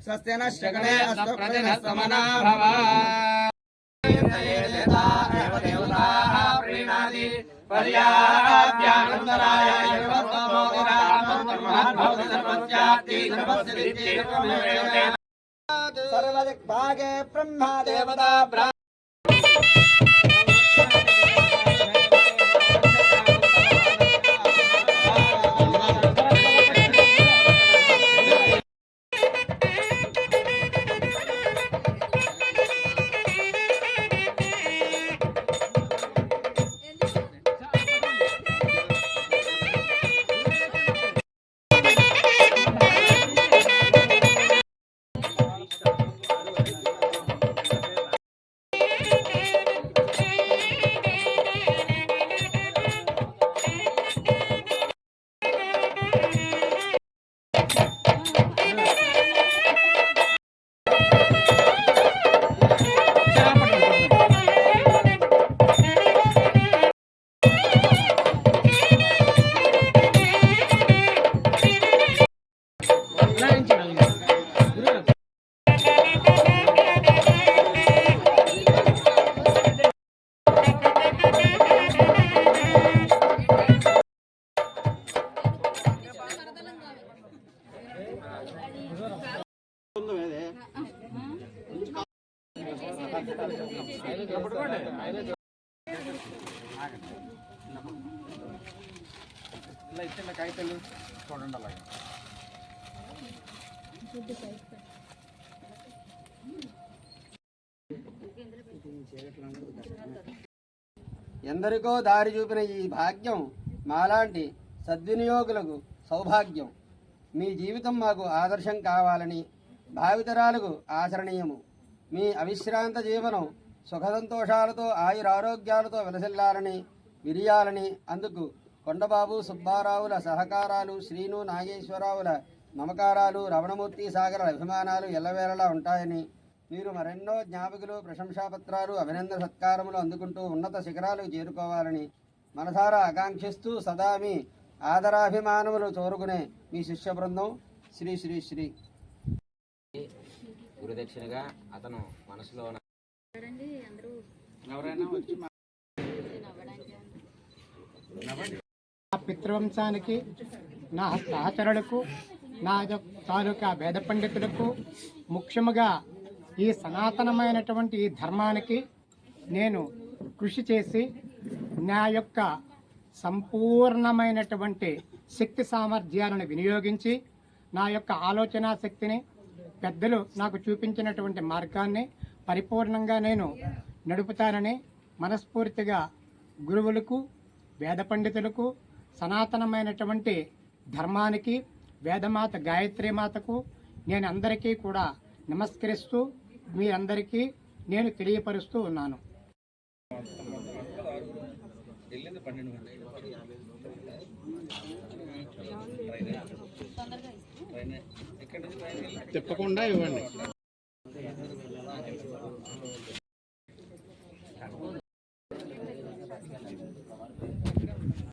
स्वस्ति नः शगणे अस्तु प्रतिनः समना भव सर्वदिग्भागे ब्रह्मा देवता కాగితాలు చూడండి అలాగే ఎందరికో దారి చూపిన ఈ భాగ్యం మాలాంటి సద్వినియోగులకు సౌభాగ్యం. మీ జీవితం మాకు ఆదర్శం కావాలని, భావితరాలకు ఆచరణీయము. మీ అవిశ్రాంత జీవనం సుఖసంతోషాలతో ఆయురారోగ్యాలతో విలసిల్లాలని, విరియాలని అందుకు కొండబాబు సుబ్బారావుల సహకారాలు, శ్రీను నాగేశ్వరరావుల మమకారాలు, రమణమూర్తి సాగర అభిమానాలు ఎల్లవేళలా ఉంటాయని, మీరు మరెన్నో జ్ఞాపకులు, ప్రశంసాపత్రాలు, అభినందన సత్కారములు అందుకుంటూ ఉన్నత శిఖరాలకు చేరుకోవాలని మనసారా ఆకాంక్షిస్తూ సదా మీ ఆదరాభిమానములు కోరుకునే మీ శిష్య బృందం శ్రీ శ్రీ శ్రీ. గురుదక్షిణగా అతను మనసులో పితృవంశానికి, నా సహచరులకు, నా తాలూకా వేద పండితులకు, ముఖ్యముగా ఈ సనాతనమైనటువంటి ఈ ధర్మానికి నేను కృషి చేసి నా యొక్క సంపూర్ణమైనటువంటి శక్తి సామర్థ్యాలను వినియోగించి నా యొక్క ఆలోచన శక్తిని, పెద్దలు నాకు చూపించినటువంటి మార్గాన్ని పరిపూర్ణంగా నేను నడుపుతానని మనస్ఫూర్తిగా గురువులకు, వేద పండితులకు, సనాతనమైనటువంటి ధర్మానికి, వేదమాత గాయత్రీమాతకు నేను అందరికీ కూడా నమస్కరిస్తూ మీరందరికీ నేను తెలియపరుస్తూ ఉన్నాను. తప్పకుండా ఇవ్వండి.